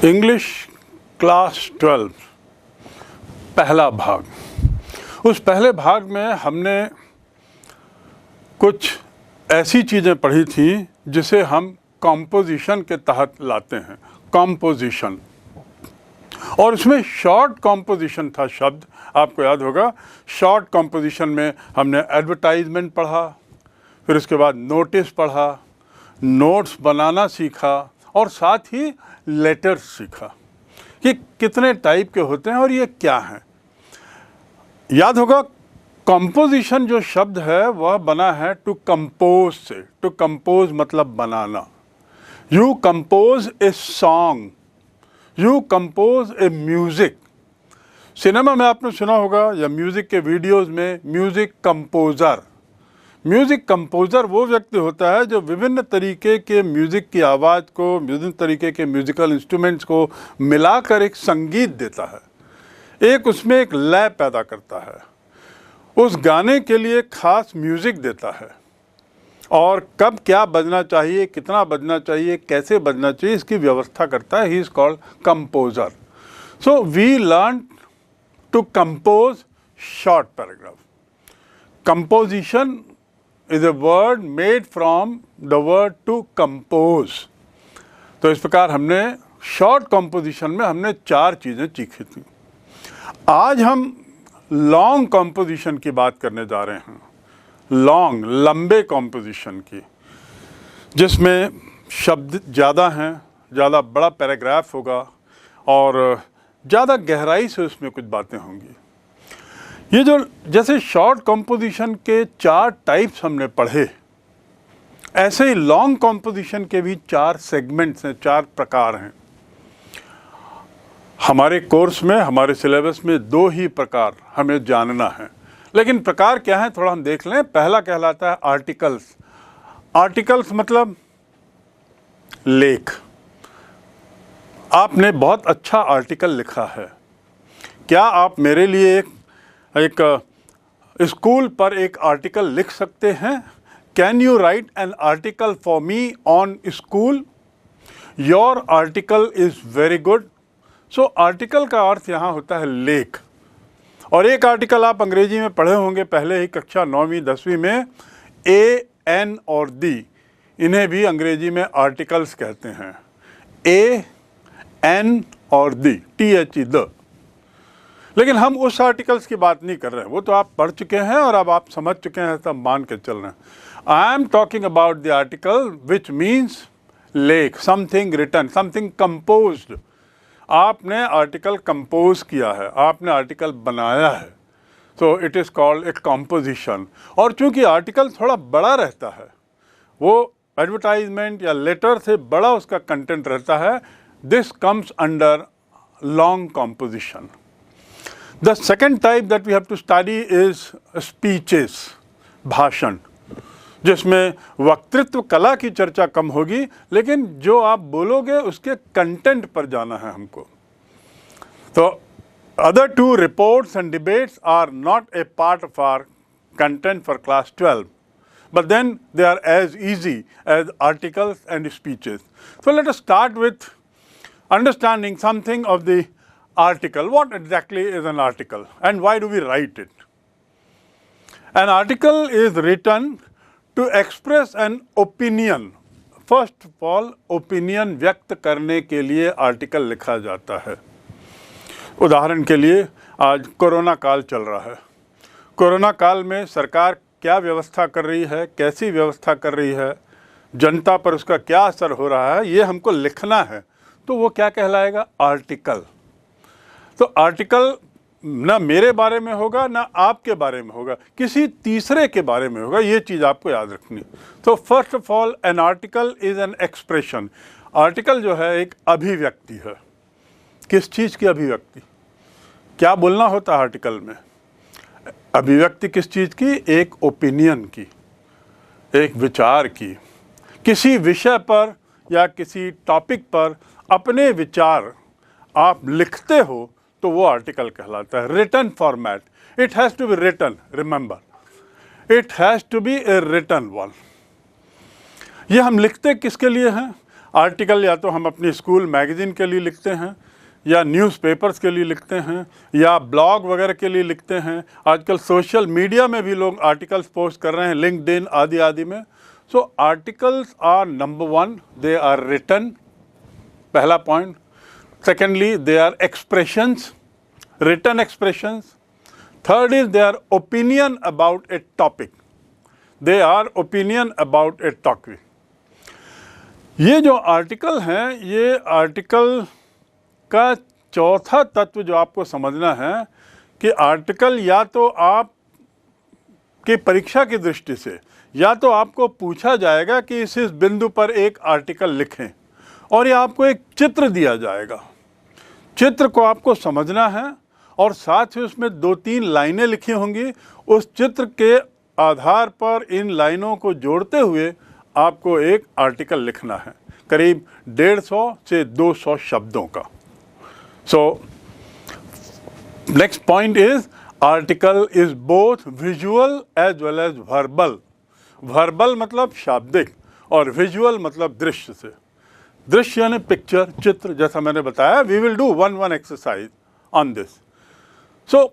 English class 12 पहला भाग। उस पहले भाग में हमने कुछ ऐसी चीज़ें पढ़ी थी जिसे हम कॉम्पोजिशन के तहत लाते हैं। कॉम्पोजिशन, और उसमें शॉर्ट कॉम्पोजिशन था शब्द, आपको याद होगा। शॉर्ट कॉम्पोजिशन में हमने एडवर्टाइजमेंट पढ़ा, फिर उसके बाद नोटिस पढ़ा, नोट्स बनाना सीखा और साथ ही लेटर्स सीखा कि कितने टाइप के होते हैं और ये क्या हैं। याद होगा, कंपोजिशन जो शब्द है वह बना है टू कंपोज से। टू कंपोज मतलब बनाना। You compose a song, you compose a music. Cinema में आपने सुना होगा या म्यूज़िक के वीडियोस में म्यूज़िक कंपोज़र। म्यूज़िक कंपोज़र वो व्यक्ति होता है जो विभिन्न तरीके के म्यूज़िक की आवाज़ को, विभिन्न तरीके के म्यूज़िकल इंस्ट्रूमेंट्स को मिलाकर एक संगीत देता है, एक उसमें एक लय पैदा करता है, उस गाने के लिए ख़ास म्यूज़िक देता है और कब क्या बजना चाहिए, कितना बजना चाहिए, कैसे बजना चाहिए, इसकी व्यवस्था करता है। He is called composer. So we learn to compose short paragraph. Composition is a word made from the word to compose। तो इस प्रकार हमने शॉर्ट कंपोजिशन में हमने 4 चीज़ें सीखी थी। आज हम लॉन्ग कंपोजिशन की बात करने जा रहे हैं। लॉन्ग, लंबे कंपोजिशन की, जिसमें शब्द ज़्यादा हैं, ज़्यादा बड़ा पैराग्राफ होगा और ज़्यादा गहराई से उसमें कुछ बातें होंगी। ये जो जैसे शॉर्ट कंपोजिशन के 4 टाइप्स हमने पढ़े, ऐसे ही लॉन्ग कंपोजिशन के भी 4 सेगमेंट्स हैं, 4 प्रकार हैं। हमारे कोर्स में, हमारे सिलेबस में 2 ही प्रकार हमें जानना है, लेकिन प्रकार क्या है थोड़ा हम देख लें। पहला कहलाता है आर्टिकल्स। आर्टिकल्स मतलब लेख। आपने बहुत अच्छा आर्टिकल लिखा है, क्या आप मेरे लिए एक स्कूल पर एक आर्टिकल लिख सकते हैं? Can you right an article for me on school? Your article is very good. So article का अर्थ यहाँ होता है लेख। और एक आर्टिकल आप अंग्रेजी में पढ़े होंगे पहले ही कक्षा 9वीं 10वीं में, ए, एन और दी, इन्हें भी अंग्रेजी में आर्टिकल्स कहते हैं। ए, एन और दी, THE, द। लेकिन हम उस आर्टिकल्स की बात नहीं कर रहे हैं, वो तो आप पढ़ चुके हैं और अब आप समझ चुके हैं, सब मान के चल रहे हैं। I am talking about the article which means लेख, समथिंग रिटन, समथिंग कंपोज्ड। आपने आर्टिकल कंपोज किया है, आपने आर्टिकल बनाया है, तो it is called a composition. और चूंकि आर्टिकल थोड़ा बड़ा रहता है, वो एडवर्टाइजमेंट या लेटर से बड़ा उसका कंटेंट रहता है, this comes under long composition. The second type that we have to study is speeches, भाषण, जिसमें वक्तृत्व कला की चर्चा कम होगी, लेकिन जो आप बोलोगे उसके कंटेंट पर जाना है हमको। तो other 2 reports and debates are not a part of our content for class 12, but then they are as easy as articles and speeches. So let us start with understanding something of the article. What exactly is an article and why do we write it? An article is written to express an opinion. First of all, opinion व्यक्त करने के लिए article लिखा जाता है। उदाहरण के लिए आज कोरोना काल चल रहा है। कोरोना काल में सरकार क्या व्यवस्था कर रही है, कैसी व्यवस्था कर रही है, जनता पर उसका क्या असर हो रहा है, ये हमको लिखना है, तो वो क्या कहलाएगा? आर्टिकल। तो आर्टिकल ना मेरे बारे में होगा, ना आपके बारे में होगा, किसी तीसरे के बारे में होगा। ये चीज़ आपको याद रखनी। तो first of all, an article is an expression. Article जो है एक अभिव्यक्ति है। किस चीज़ की अभिव्यक्ति? क्या बोलना होता है आर्टिकल में? अभिव्यक्ति किस चीज़ की? एक ओपिनियन की, एक विचार की। किसी विषय पर या किसी टॉपिक पर अपने विचार आप लिखते हो तो वो आर्टिकल कहलाता है। Written format, it has to be written, remember, it has to be a written one. ये हम लिखते किसके लिए हैं? आर्टिकल या तो हम अपनी स्कूल मैगज़ीन के लिए लिखते हैं, या न्यूज़पेपर्स के लिए लिखते हैं, या ब्लॉग वगैरह के लिए लिखते हैं। आजकल सोशल मीडिया में भी लोग आर्टिकल्स पोस्ट कर रहे हैं, लिंक्डइन आदि आदि में। So articles are number one, they are written, पहला point. Secondly, they are expressions, written expressions. Third is they are opinion about a topic, they are opinion about a topic. ये जो article हैं, ये article का चौथा तत्व जो आपको समझना है कि आर्टिकल या तो आप की परीक्षा की दृष्टि से, या तो आपको पूछा जाएगा कि इस बिंदु पर एक आर्टिकल लिखें, और या आपको एक चित्र दिया जाएगा। चित्र को आपको समझना है और साथ ही उसमें 2-3 लाइनें लिखी होंगी। उस चित्र के आधार पर इन लाइनों को जोड़ते हुए आपको एक आर्टिकल लिखना है, करीब 150 से 200 शब्दों का। So, next point is article is both visual as well as verbal. Verbal मतलब शाब्दिक और visual मतलब दृश्य से। दृश्य यानी पिक्चर, चित्र, जैसा मैंने बताया। We will do one exercise on this. So,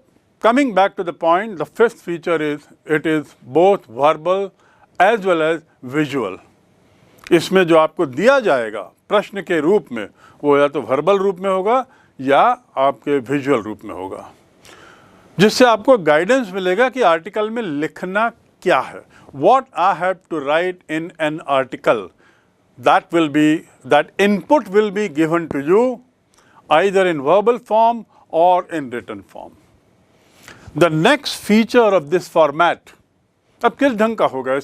coming back to the point, the fifth feature is it is both verbal as well as visual. इसमें जो आपको दिया जाएगा प्रश्न के रूप में, वो या तो वर्बल रूप में होगा या आपके विजुअल रूप में होगा, जिससे आपको गाइडेंस मिलेगा कि आर्टिकल में लिखना क्या है। What I have to write in an article, that input will be given to you either in verbal form or in written form. The next feature of this format, अब किस ढंग का होगा,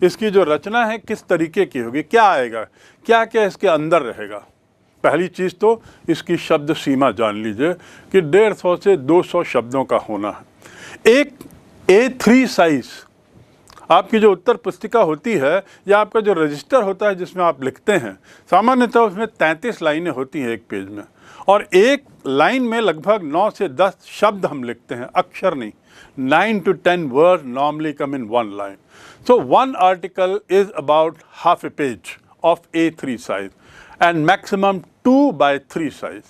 इसकी जो रचना है किस तरीके की होगी, क्या आएगा, क्या क्या इसके अंदर रहेगा। पहली चीज़ तो इसकी शब्द सीमा जान लीजिए कि 150 से 200 शब्दों का होना है। एक A3 साइज आपकी जो उत्तर पुस्तिका होती है या आपका जो रजिस्टर होता है जिसमें आप लिखते हैं, सामान्यतः उसमें 33 लाइनें होती हैं एक पेज में, और एक लाइन में लगभग 9 से 10 शब्द हम लिखते हैं, अक्षर नहीं। 9 to 10 words normally come in one line. So one article is about half a page of A3 size and maximum 2/3 size.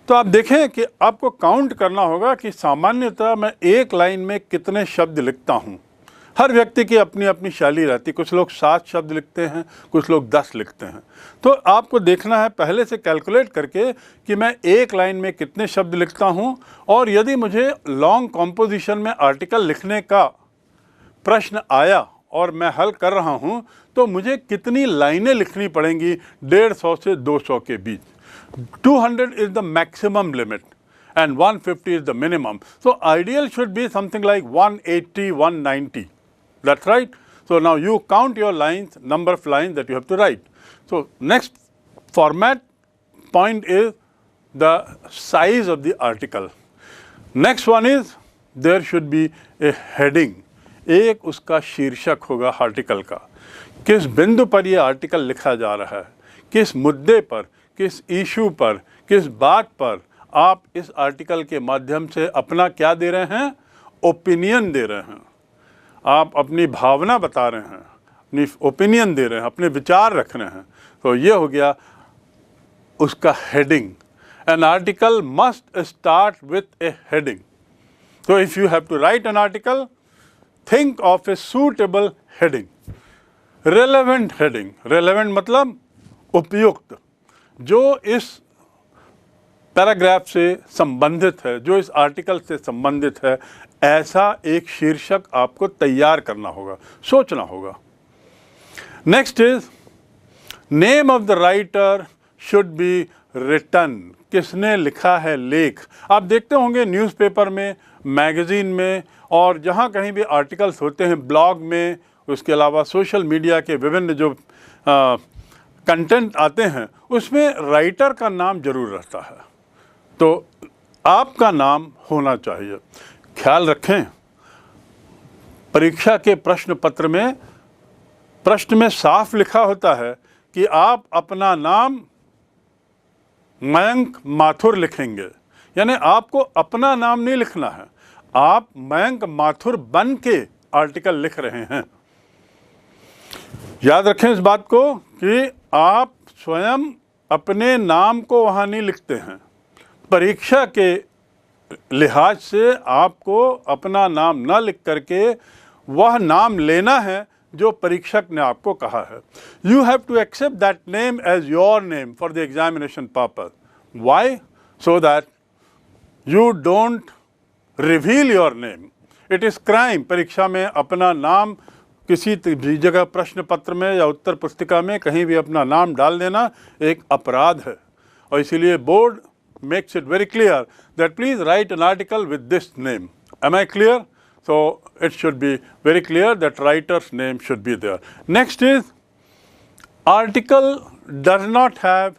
तो आप देखें कि आपको काउंट करना होगा कि सामान्यतः मैं एक लाइन में कितने शब्द लिखता हूँ। हर व्यक्ति की अपनी अपनी शैली रहती है, कुछ लोग 7 शब्द लिखते हैं, कुछ लोग 10 लिखते हैं। तो आपको देखना है पहले से कैलकुलेट करके कि मैं एक लाइन में कितने शब्द लिखता हूं, और यदि मुझे लॉन्ग कॉम्पोजिशन में आर्टिकल लिखने का प्रश्न आया और मैं हल कर रहा हूं, तो मुझे कितनी लाइनें लिखनी पड़ेंगी 150 से 200 के बीच। 200 is the maximum limit and 150 is the minimum. So ideal should be something like 180, 190. That's right. So now you count your lines, number of lines that you have to write. So next format point is the size of the article. Next one is there should be a heading. एक उसका शीर्षक होगा article का, किस बिंदु पर ये article लिखा जा रहा है, किस मुद्दे पर, किस इशू पर, किस बात पर आप इस आर्टिकल के माध्यम से अपना क्या दे रहे हैं, ओपिनियन दे रहे हैं। आप अपनी भावना बता रहे हैं, अपनी ओपिनियन दे रहे हैं, अपने विचार रख रहे हैं। तो ये हो गया उसका heading. An article must start with a heading. तो if you have to write an article, think of a suitable heading, relevant heading. Relevant मतलब उपयुक्त, जो इस पैराग्राफ से संबंधित है, जो इस आर्टिकल से संबंधित है, ऐसा एक शीर्षक आपको तैयार करना होगा, सोचना होगा। Next is name of the writer should be written. किसने लिखा है लेख। आप देखते होंगे न्यूज़पेपर में, मैगज़ीन में, और जहाँ कहीं भी आर्टिकल्स होते हैं, ब्लॉग में, उसके अलावा सोशल मीडिया के विभिन्न जो कंटेंट आते हैं, उसमें राइटर का नाम जरूर रहता है। तो आपका नाम होना चाहिए। ख्याल रखें, परीक्षा के प्रश्न पत्र में प्रश्न में साफ लिखा होता है कि आप अपना नाम मयंक माथुर लिखेंगे, यानी आपको अपना नाम नहीं लिखना है, आप मयंक माथुर बन के आर्टिकल लिख रहे हैं। याद रखें इस बात को कि आप स्वयं अपने नाम को वहाँ नहीं लिखते हैं। परीक्षा के लिहाज से आपको अपना नाम न लिख करके वह नाम लेना है जो परीक्षक ने आपको कहा है। You have to accept that name as your name for the examination purpose. Why? So that you don't reveal your name. It is crime परीक्षा में अपना नाम किसी भी जगह प्रश्न पत्र में या उत्तर पुस्तिका में कहीं भी अपना नाम डाल देना एक अपराध है, और इसीलिए board makes it very clear that please write an article with this name. Am I clear? So it should be very clear that writer's name should be there. Next is article does not have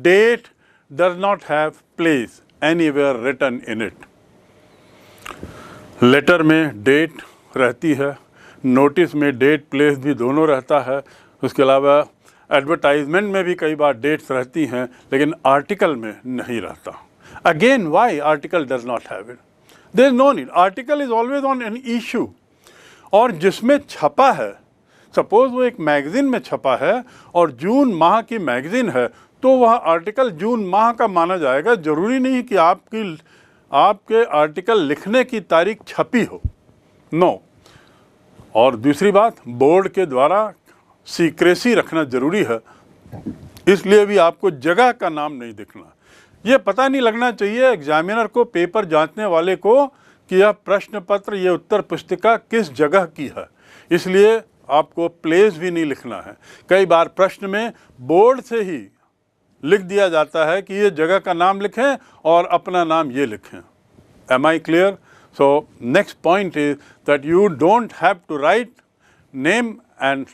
date, does not have place anywhere written in it. Letter में date रहती है, notice में date place भी दोनों रहता है, उसके अलावा एडवर्टाइजमेंट में भी कई बार डेट्स रहती हैं, लेकिन आर्टिकल में नहीं रहता। Again why article does not have it? There is no need. Article is always on an issue, और जिसमें छपा है, सपोज वो एक मैगज़ीन में छपा है और जून माह की मैगज़ीन है, तो वह आर्टिकल जून माह का माना जाएगा। ज़रूरी नहीं कि आपके आर्टिकल लिखने की तारीख छपी हो, नो। और दूसरी बात, बोर्ड के द्वारा सीक्रेसी रखना ज़रूरी है, इसलिए भी आपको जगह का नाम नहीं दिखना। ये पता नहीं लगना चाहिए एग्जामिनर को, पेपर जांचने वाले को, कि यह प्रश्न पत्र, ये उत्तर पुस्तिका किस जगह की है। इसलिए आपको प्लेस भी नहीं लिखना है। कई बार प्रश्न में बोर्ड से ही लिख दिया जाता है कि ये जगह का नाम लिखें और अपना नाम ये लिखें। Am I clear? So next point is that you don't have to write name and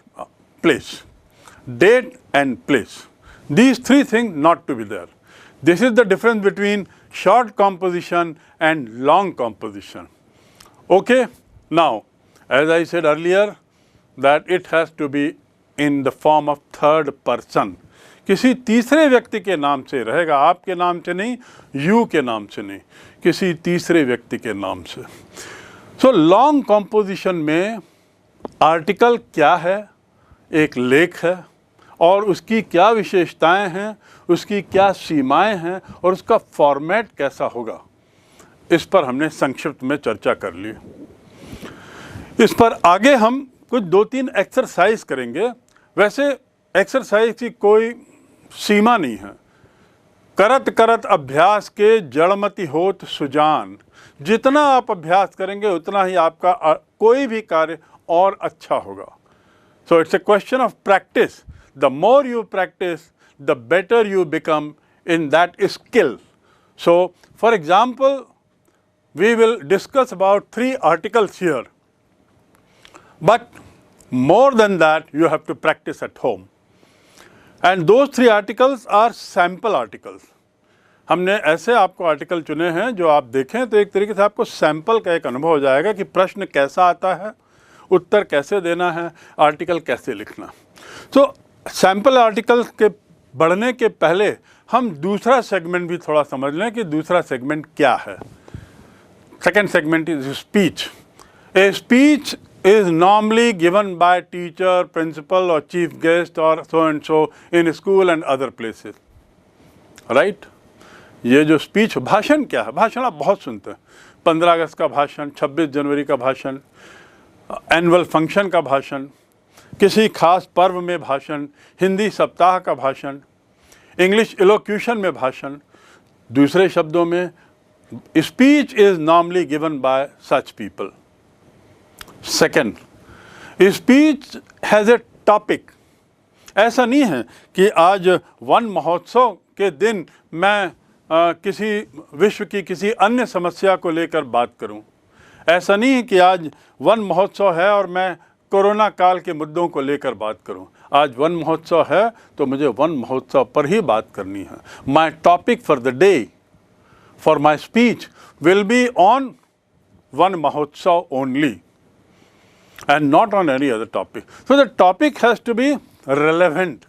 place, date and place. These three things not to be there. This is the difference between short composition and long composition. Okay? Now, as I said earlier, that it has to be in the form of third person. किसी तीसरे व्यक्ति के नाम से रहेगा, आपके नाम से नहीं, यू के नाम से नहीं, किसी तीसरे व्यक्ति के नाम से। सो लॉन्ग कॉम्पोजिशन में आर्टिकल क्या है? एक लेख है, और उसकी क्या विशेषताएं हैं, उसकी क्या सीमाएं हैं, और उसका फॉर्मेट कैसा होगा, इस पर हमने संक्षिप्त में चर्चा कर ली। इस पर आगे हम कुछ 2-3 एक्सरसाइज करेंगे। वैसे एक्सरसाइज की कोई सीमा नहीं है। करत करत अभ्यास के जड़मति होत सुजान। जितना आप अभ्यास करेंगे उतना ही आपका कोई भी कार्य और अच्छा होगा। So it's a question of practice. The more you practice, the better you become in that skill. So, for example, we will discuss about 3 articles here, but more than that you have to practice at home. And those 3 articles are sample articles. हमने ऐसे आपको article चुने हैं जो आप देखें तो एक तरीके से आपको सैंपल का एक अनुभव हो जाएगा कि प्रश्न कैसा आता है, उत्तर कैसे देना है, आर्टिकल कैसे लिखना। तो सैंपल आर्टिकल के बढ़ने के पहले हम दूसरा सेगमेंट भी थोड़ा समझ लें कि दूसरा सेगमेंट क्या है। Second segment is speech. A speech is normally given by teacher, principal or chief guest or so and so in school and other places. Right? ये जो स्पीच, भाषण क्या है? भाषण आप बहुत सुनते हैं। 15 अगस्त का भाषण, 26 जनवरी का भाषण, एनुअल फंक्शन का भाषण, किसी खास पर्व में भाषण, हिंदी सप्ताह का भाषण, इंग्लिश इलोक्यूशन में भाषण। दूसरे शब्दों में, speech is normally given by such people. Second, speech has a topic. ऐसा नहीं है कि आज वन महोत्सव के दिन मैं किसी विश्व की किसी अन्य समस्या को लेकर बात करूं। ऐसा नहीं है कि आज वन महोत्सव है और मैं कोरोना काल के मुद्दों को लेकर बात करूं। आज वन महोत्सव है तो मुझे वन महोत्सव पर ही बात करनी है। My topic for the day, for my speech will be on one महोत्सव only and not on any other topic. So the topic has to be relevant,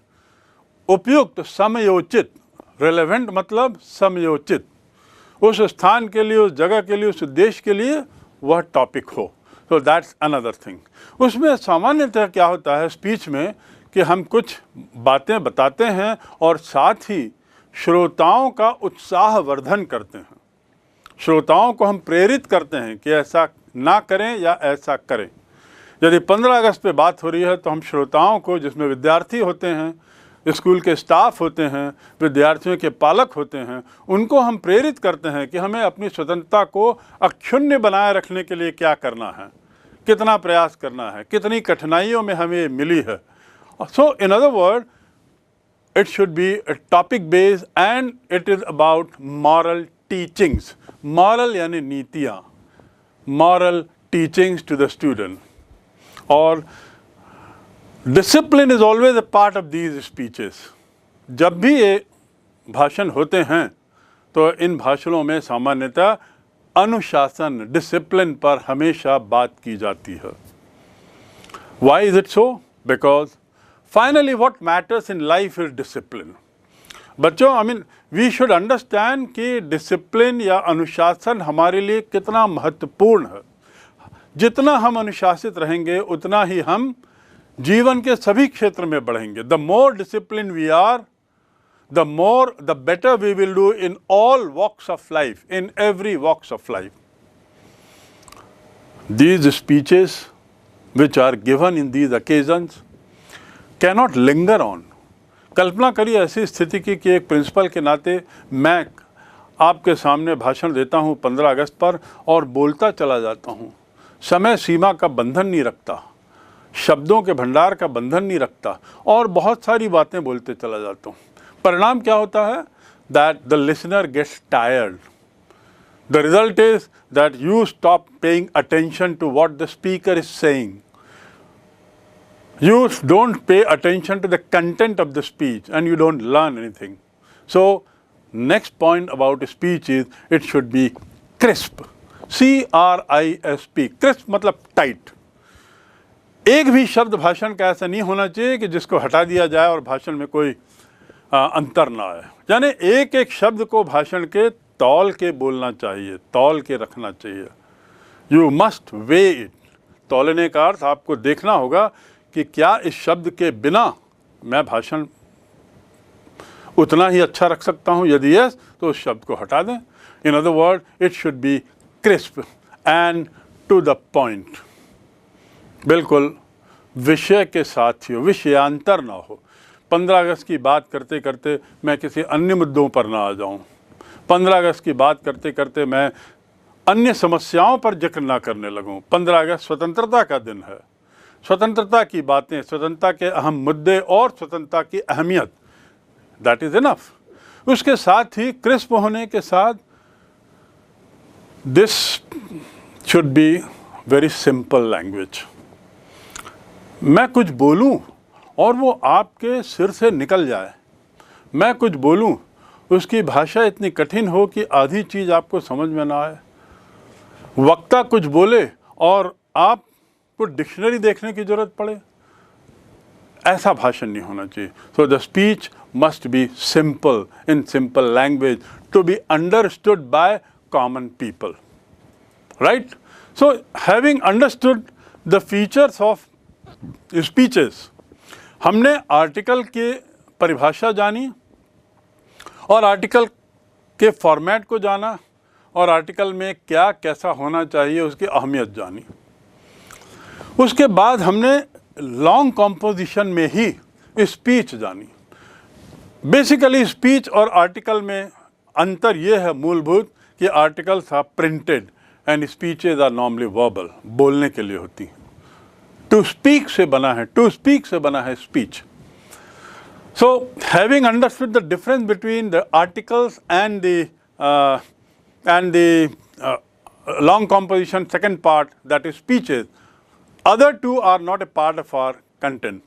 उपयुक्त, समयोचित। relevant मतलब समयोचित, उस स्थान के लिए, उस जगह के लिए, उस देश के लिए वह टॉपिक हो। So that's another thing. उसमें सामान्यतः क्या होता है स्पीच में कि हम कुछ बातें बताते हैं और साथ ही श्रोताओं का उत्साहवर्धन करते हैं, श्रोताओं को हम प्रेरित करते हैं कि ऐसा ना करें या ऐसा करें। यदि 15 अगस्त पे बात हो रही है तो हम श्रोताओं को, जिसमें विद्यार्थी होते हैं, स्कूल के स्टाफ होते हैं, विद्यार्थियों के पालक होते हैं, उनको हम प्रेरित करते हैं कि हमें अपनी स्वतंत्रता को अक्षुण्ण बनाए रखने के लिए क्या करना है, कितना प्रयास करना है, कितनी कठिनाइयों में हमें मिली है। So in other word, it should be a topic based and it is about moral teachings. Moral यानी नीतियाँ, moral teachings to the student. और discipline is always a part of these speeches. जब भी ये भाषण होते हैं तो इन भाषणों में सामान्यतः अनुशासन, डिसिप्लिन पर हमेशा बात की जाती है। Why is it so? Because finally what matters in life is discipline. बच्चों, we should understand कि डिसिप्लिन या अनुशासन हमारे लिए कितना महत्वपूर्ण है। जितना हम अनुशासित रहेंगे उतना ही हम जीवन के सभी क्षेत्र में बढ़ेंगे। The more discipline we are, the better we will do in all walks of life, in every walks of life. These speeches which are given in these occasions cannot linger on. कल्पना करिए ऐसी स्थिति की कि एक principal के नाते मैं आपके सामने भाषण देता हूँ 15 अगस्त पर और बोलता चला जाता हूँ, समय सीमा का बंधन नहीं रखता, शब्दों के भंडार का बंधन नहीं रखता और बहुत सारी बातें बोलते चला जाता हूँ। परिणाम क्या होता है? That the listener gets tired. The result is that you stop paying attention to what the speaker is saying. You don't pay attention to the content of the speech and you don't learn anything. So, next point about speech is it should be crisp. C-R-I-S-P. Crisp मतलब tight. एक भी शब्द भाषण का ऐसा नहीं होना चाहिए कि जिसको हटा दिया जाए और भाषण में कोई अंतर ना आए। यानी एक एक शब्द को भाषण के तौल के बोलना चाहिए, तौल के रखना चाहिए। You must way it. तौलने का अर्थ आपको देखना होगा कि क्या इस शब्द के बिना मैं भाषण उतना ही अच्छा रख सकता हूँ, यदि यस तो उस शब्द को हटा दें। In other word, it should be crisp and to the point. बिल्कुल विषय के साथ ही हो, विषयांतर ना हो। 15 अगस्त की बात करते करते मैं किसी अन्य मुद्दों पर ना आ जाऊं। 15 अगस्त की बात करते करते मैं अन्य समस्याओं पर जिक्र ना करने लगूं। 15 अगस्त स्वतंत्रता का दिन है। स्वतंत्रता की बातें, स्वतंत्रता के अहम मुद्दे और स्वतंत्रता की अहमियत, दैट इज़ इनफ। उसके साथ ही क्रिस्प होने के साथ this should be very simple language. मैं कुछ बोलूं और वो आपके सिर से निकल जाए। मैं कुछ बोलूं, उसकी भाषा इतनी कठिन हो कि आधी चीज़ आपको समझ में ना आए। वक्ता कुछ बोले और आपको डिक्शनरी देखने की ज़रूरत पड़े, ऐसा भाषण नहीं होना चाहिए। So the speech must be simple, in simple language, to be understood by common people, right? So having understood the features of speeches, हमने आर्टिकल के परिभाषा जानी और आर्टिकल के फॉर्मेट को जाना और आर्टिकल में क्या कैसा होना चाहिए उसकी अहमियत जानी। उसके बाद हमने लॉन्ग कॉम्पोजिशन में ही स्पीच जानी। बेसिकली स्पीच और आर्टिकल में अंतर ये है मूलभूत कि articles are printed and speeches are normally verbal, बोलने के लिए होती हैं। टू स्पीक से बना है, टू स्पीक से बना है speech. So having understood the difference between the articles and the long composition second part, that is speeches, other two are not a part of our content.